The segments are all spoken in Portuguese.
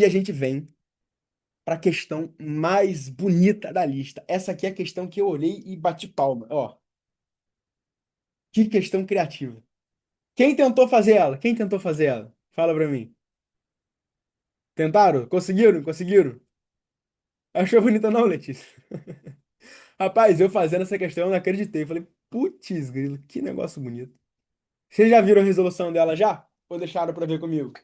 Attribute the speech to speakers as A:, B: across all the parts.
A: E a gente vem para a questão mais bonita da lista. Essa aqui é a questão que eu olhei e bati palma. Ó, que questão criativa. Quem tentou fazer ela? Quem tentou fazer ela? Fala pra mim. Tentaram? Conseguiram? Conseguiram? Achou bonita não, Letícia? Rapaz, eu fazendo essa questão, eu não acreditei. Falei, putz, grilo, que negócio bonito. Vocês já viram a resolução dela já? Ou deixaram pra ver comigo?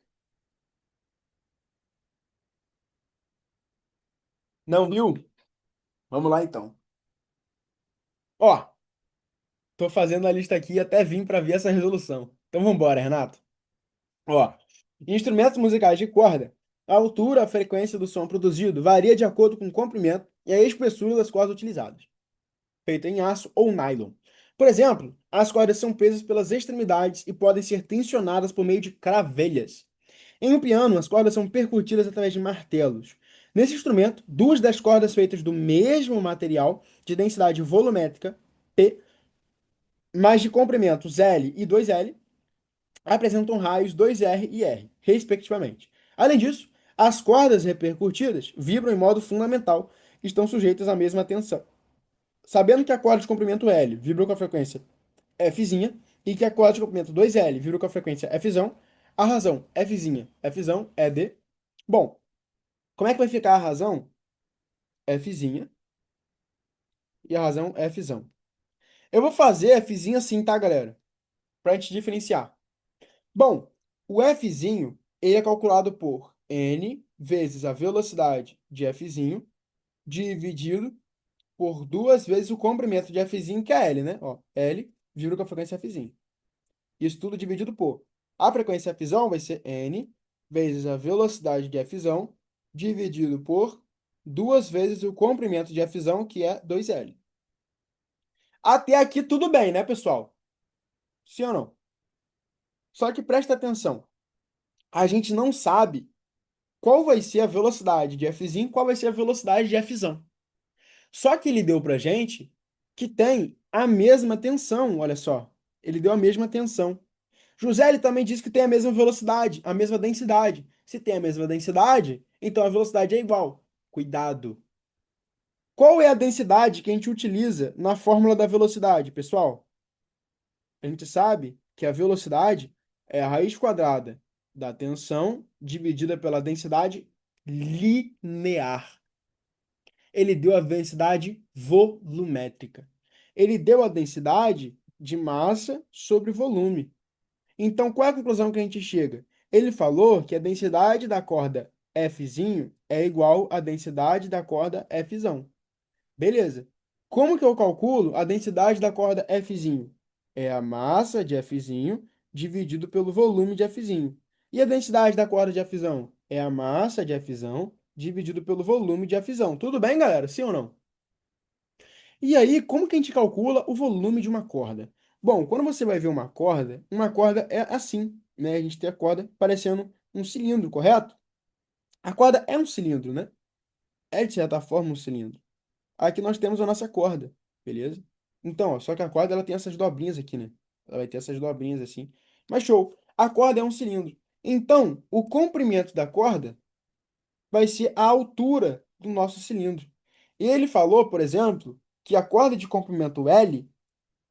A: Não viu? Vamos lá então. Ó, tô fazendo a lista aqui e até vim pra ver essa resolução. Então vambora, Renato. Ó, em instrumentos musicais de corda, a altura, a frequência do som produzido varia de acordo com o comprimento e a espessura das cordas utilizadas, feita em aço ou nylon. Por exemplo, as cordas são presas pelas extremidades e podem ser tensionadas por meio de cravelhas. Em um piano, as cordas são percutidas através de martelos. Nesse instrumento, duas das cordas feitas do mesmo material, de densidade volumétrica, P, mas de comprimentos L e 2L, apresentam raios 2R e R, respectivamente. Além disso, as cordas repercutidas vibram em modo fundamental e estão sujeitas à mesma tensão. Sabendo que a corda de comprimento L vibra com a frequência Fzinha e que a corda de comprimento 2L vibra com a frequência Fzão, a razão Fzinha, Fzão é de... Bom, como é que vai ficar a razão Fzinha e a razão Fzão? Eu vou fazer Fzinha assim, tá, galera? Pra gente diferenciar. Bom, o Fzinho, ele é calculado por N vezes a velocidade de Fzinho, dividido por duas vezes o comprimento de Fzinho, que é L, né? Ó, L vibra com a frequência Fzinho. Isso tudo dividido por... A frequência Fzão vai ser N vezes a velocidade de Fzão, dividido por duas vezes o comprimento de Fzão, que é 2L. Até aqui tudo bem, né, pessoal? Sim ou não? Só que presta atenção. A gente não sabe qual vai ser a velocidade de Fzinho, qual vai ser a velocidade de Fzão. Só que ele deu pra gente que tem a mesma tensão, olha só. Ele deu a mesma tensão. José ele também disse que tem a mesma velocidade, a mesma densidade. Se tem a mesma densidade, então a velocidade é igual. Cuidado. Qual é a densidade que a gente utiliza na fórmula da velocidade, pessoal? A gente sabe que a velocidade é a raiz quadrada da tensão dividida pela densidade linear. Ele deu a densidade volumétrica. Ele deu a densidade de massa sobre volume. Então, qual é a conclusão que a gente chega? Ele falou que a densidade da corda Fzinho é igual à densidade da corda Fzão. Beleza. Como que eu calculo a densidade da corda Fzinho? É a massa de Fzinho dividido pelo volume de Fzinho. E a densidade da corda de Fzão? É a massa de Fzão dividido pelo volume de Fzão. Tudo bem, galera? Sim ou não? E aí, como que a gente calcula o volume de uma corda? Bom, quando você vai ver uma corda é assim, né? A gente tem a corda parecendo um cilindro, correto? A corda é um cilindro, né? É, de certa forma, um cilindro. Aqui nós temos a nossa corda, beleza? Então, ó, só que a corda ela tem essas dobrinhas aqui, né? Ela vai ter essas dobrinhas assim. Mas show! A corda é um cilindro. Então, o comprimento da corda vai ser a altura do nosso cilindro. E ele falou, por exemplo, que a corda de comprimento L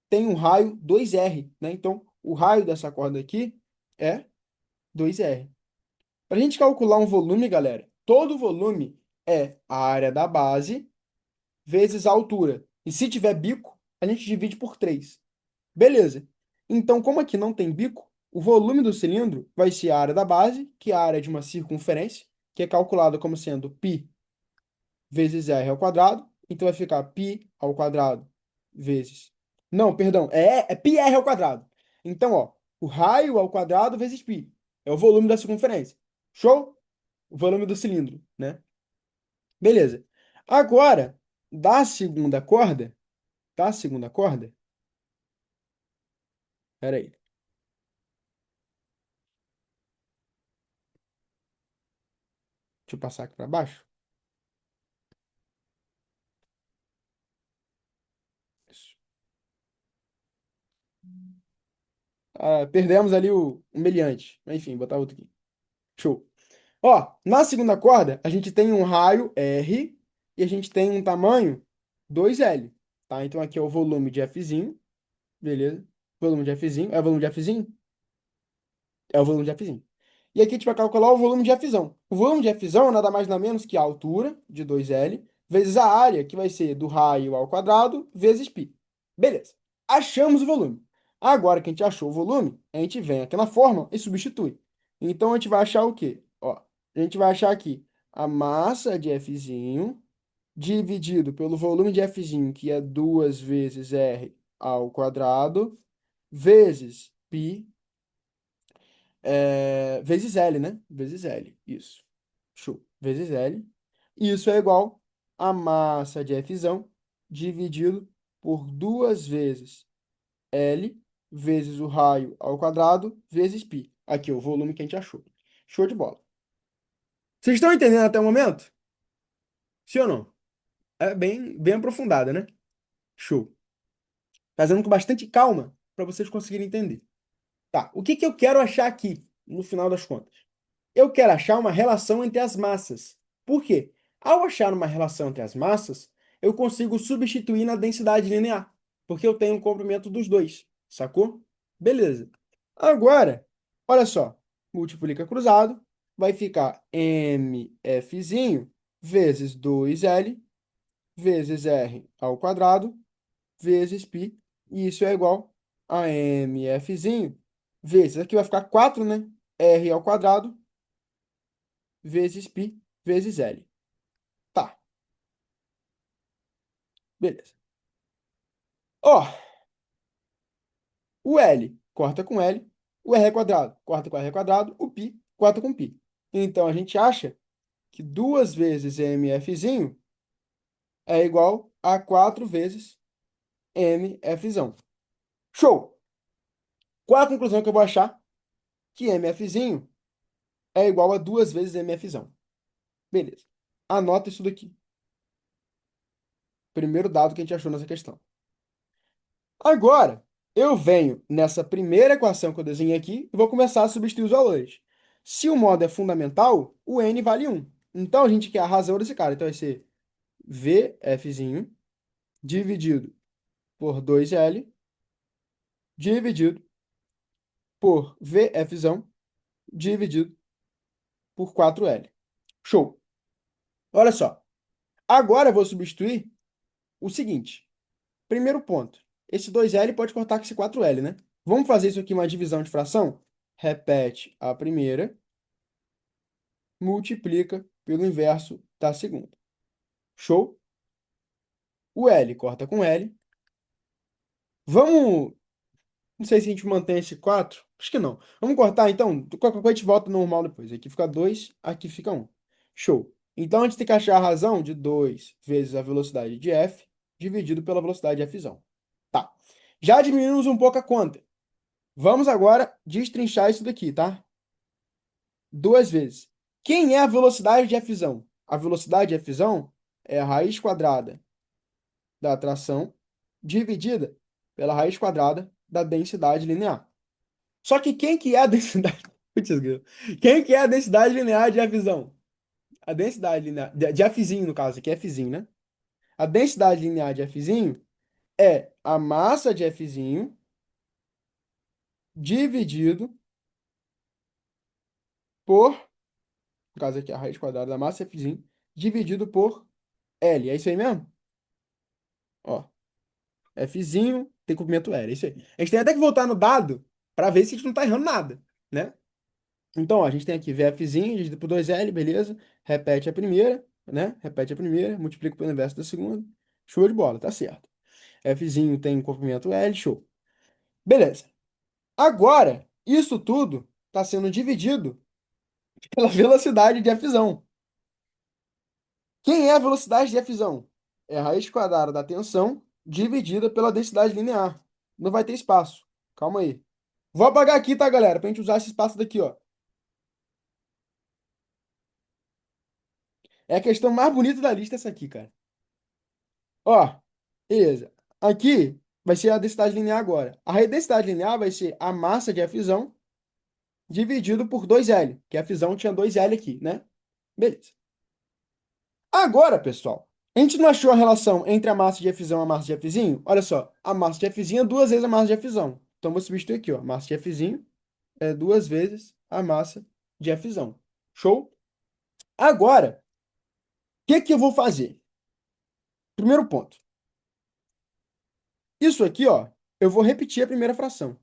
A: tem um raio 2R, né? Então, o raio dessa corda aqui é 2R. Para a gente calcular um volume, galera, todo volume é a área da base vezes a altura. E se tiver bico, a gente divide por 3. Beleza. Então, como aqui não tem bico, o volume do cilindro vai ser a área da base, que é a área de uma circunferência, que é calculada como sendo π vezes r ao quadrado. Então, vai ficar π ao quadrado vezes... Não, perdão, é πr ao quadrado. Então, ó, o raio ao quadrado vezes π. É o volume da circunferência. Show? O volume do cilindro, né? Beleza. Agora, da segunda corda, da segunda corda, peraí, deixa eu passar aqui para baixo. Isso. Ah, perdemos ali o meliante. Enfim, botar outro aqui. Show. Ó, na segunda corda, a gente tem um raio R e a gente tem um tamanho 2L, tá? Então aqui é o volume de Fzinho, beleza? Volume de Fzinho. É o volume de Fzinho? É o volume de Fzinho. E aqui a gente vai calcular o volume de Fzão. O volume de Fzão é nada mais nada menos que a altura de 2L vezes a área, que vai ser do raio ao quadrado, vezes π. Beleza. Achamos o volume. Agora que a gente achou o volume, a gente vem aqui na fórmula e substitui. Então a gente vai achar o quê? Ó, a gente vai achar aqui a massa de Fzinho dividido pelo volume de Fzinho, que é 2 vezes R ao quadrado, vezes π vezes L, né? Vezes L. Isso. Show. Vezes L. Isso é igual a massa de Fzão dividido por 2 vezes L vezes o raio ao quadrado vezes π. Aqui, o volume que a gente achou. Show de bola. Vocês estão entendendo até o momento? Sim ou não? É bem aprofundada, né? Show. Fazendo com bastante calma para vocês conseguirem entender. Tá, o que que eu quero achar aqui, no final das contas? Eu quero achar uma relação entre as massas. Por quê? Ao achar uma relação entre as massas, eu consigo substituir na densidade linear, porque eu tenho o comprimento dos dois, sacou? Beleza. Agora, olha só, multiplica cruzado, vai ficar mfzinho vezes 2L vezes R ao quadrado vezes π, e isso é igual a mfzinho vezes, aqui vai ficar 4, né? R ao quadrado vezes π vezes L. Tá, beleza. Ó, o L corta com L, o R quadrado corta com R quadrado, o π corta com π. Então, a gente acha que 2 vezes mfzinho é igual a 4 vezes mfzão. Show! Qual a conclusão que eu vou achar? Que mfzinho é igual a 2 vezes mfzão. Beleza. Anota isso daqui. Primeiro dado que a gente achou nessa questão. Agora, eu venho nessa primeira equação que eu desenhei aqui e vou começar a substituir os valores. Se o modo é fundamental, o n vale 1. Então, a gente quer a razão desse cara. Então, vai ser Vfzinho dividido por 2L dividido por Vfzão dividido por 4L. Show! Olha só. Agora eu vou substituir o seguinte. Primeiro ponto. Esse 2L pode cortar com esse 4L, né? Vamos fazer isso aqui uma divisão de fração? Repete a primeira, multiplica pelo inverso da segunda. Show? O L corta com L. Vamos. Não sei se a gente mantém esse 4. Acho que não. Vamos cortar, então. Qualquer coisa a gente volta no normal depois. Aqui fica 2, aqui fica 1. Show. Então a gente tem que achar a razão de 2 vezes a velocidade de F dividido pela velocidade de Fzão. Tá. Já diminuímos um pouco a conta. Vamos agora destrinchar isso daqui, tá? 2 vezes. Quem é a velocidade de Fzão? A velocidade de Fzão é a raiz quadrada da atração dividida pela raiz quadrada da densidade linear. Só que quem que é a densidade? Putz, grilo. Quem que é a densidade linear de Fzão? A densidade linear de Fzinho, no caso, aqui é Fzinho, né? A densidade linear de Fzinho é a massa de Fzinho dividido por, no caso aqui, a raiz quadrada da massa Fzinho dividido por L. É isso aí mesmo? Ó, Fzinho tem comprimento L. É isso aí. A gente tem até que voltar no dado para ver se a gente não tá errando nada, né? Então, ó, a gente tem aqui VFzinho dividido por 2L, beleza? Repete a primeira, né? Repete a primeira, multiplica pelo inverso da segunda. Show de bola, tá certo. Fzinho tem comprimento L, show. Beleza. Agora, isso tudo está sendo dividido pela velocidade de Fzão. Quem é a velocidade de Fzão? É a raiz quadrada da tensão dividida pela densidade linear. Não vai ter espaço. Calma aí. Vou apagar aqui, tá, galera? Pra gente usar esse espaço daqui, ó. É a questão mais bonita da lista essa aqui, cara. Ó, beleza. Aqui vai ser a densidade linear agora. A densidade linear vai ser a massa de Fzão dividido por 2L, que a fissão tinha 2L aqui, né? Beleza. Agora, pessoal, a gente não achou a relação entre a massa de Fzão e a massa de Fzinho? Olha só, a massa de Fzinho é duas vezes a massa de Fzão. Então, vou substituir aqui, ó. Massa de Fzinho é duas vezes a massa de Fzão. Show? Agora, o que que eu vou fazer? Primeiro ponto. Isso aqui, ó, eu vou repetir a primeira fração.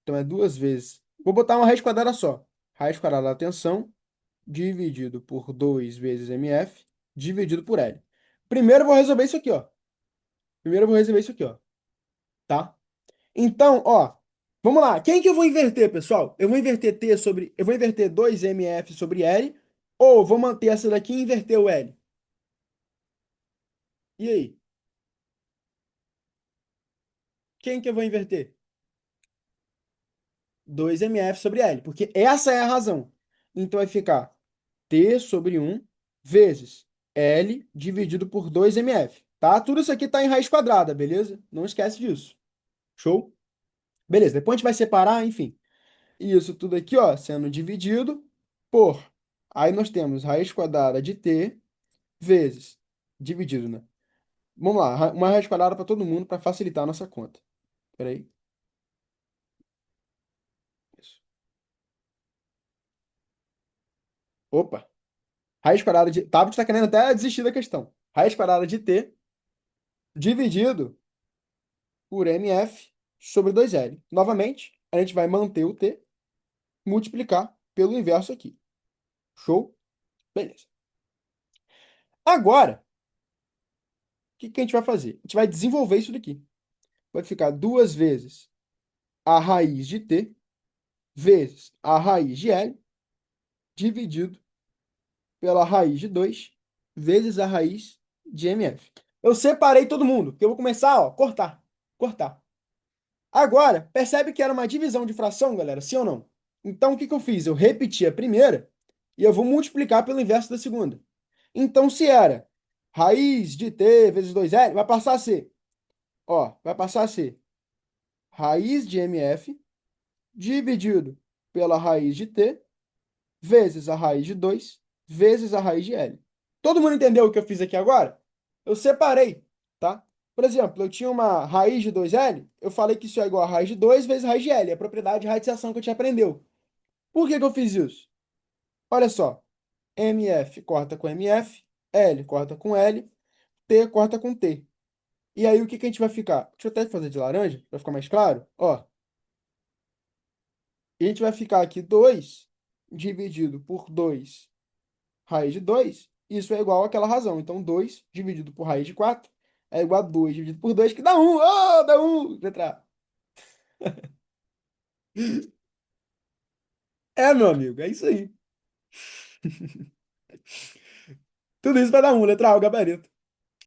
A: Então, é duas vezes. Vou botar uma raiz quadrada só. Raiz quadrada da tensão dividido por 2 vezes mf dividido por L. Primeiro eu vou resolver isso aqui, ó. Primeiro eu vou resolver isso aqui, ó. Tá? Então, ó, vamos lá. Quem que eu vou inverter, pessoal? Eu vou inverter 2mf sobre L, ou vou manter essa daqui e inverter o L? E aí? Quem que eu vou inverter? 2mf sobre L, porque essa é a razão. Então vai ficar T sobre 1 vezes L dividido por 2mf, tá? Tudo isso aqui tá em raiz quadrada, beleza? Não esquece disso. Show? Beleza, depois a gente vai separar, enfim. Isso tudo aqui, ó, sendo dividido por. Aí nós temos raiz quadrada de t vezes dividido, né? Vamos lá, uma raiz quadrada para todo mundo para facilitar a nossa conta. Peraí. Isso. Opa! Raiz quadrada de. Tablet está querendo até desistir da questão. Raiz quadrada de t dividido por mf sobre 2L. Novamente, a gente vai manter o t, multiplicar pelo inverso aqui. Show? Beleza. Agora, o que que a gente vai fazer? A gente vai desenvolver isso daqui. Vai ficar duas vezes a raiz de t vezes a raiz de L dividido pela raiz de 2 vezes a raiz de MF. Eu separei todo mundo, porque eu vou começar, ó, cortar. Cortar. Agora, percebe que era uma divisão de fração, galera? Sim ou não? Então, o que que eu fiz? Eu repeti a primeira e eu vou multiplicar pelo inverso da segunda. Então, se era raiz de t vezes 2L, vai passar a ser, ó, vai passar a ser raiz de MF dividido pela raiz de t vezes a raiz de 2 vezes a raiz de L. Todo mundo entendeu o que eu fiz aqui agora? Eu separei, tá? Por exemplo, eu tinha uma raiz de 2L, eu falei que isso é igual a raiz de 2 vezes raiz de L, a propriedade de radiciação que a gente aprendeu. Por que que eu fiz isso? Olha só, MF corta com MF, L corta com L, T corta com T. E aí o que que a gente vai ficar? Deixa eu até fazer de laranja, para ficar mais claro. Ó, e a gente vai ficar aqui 2 dividido por 2 raiz de 2, isso é igual àquela razão. Então, 2 dividido por raiz de 4 é igual a 2 dividido por 2, que dá 1. Oh, dá 1. Letra A. É, meu amigo, é isso aí. Tudo isso vai dar 1, letra A, o gabarito.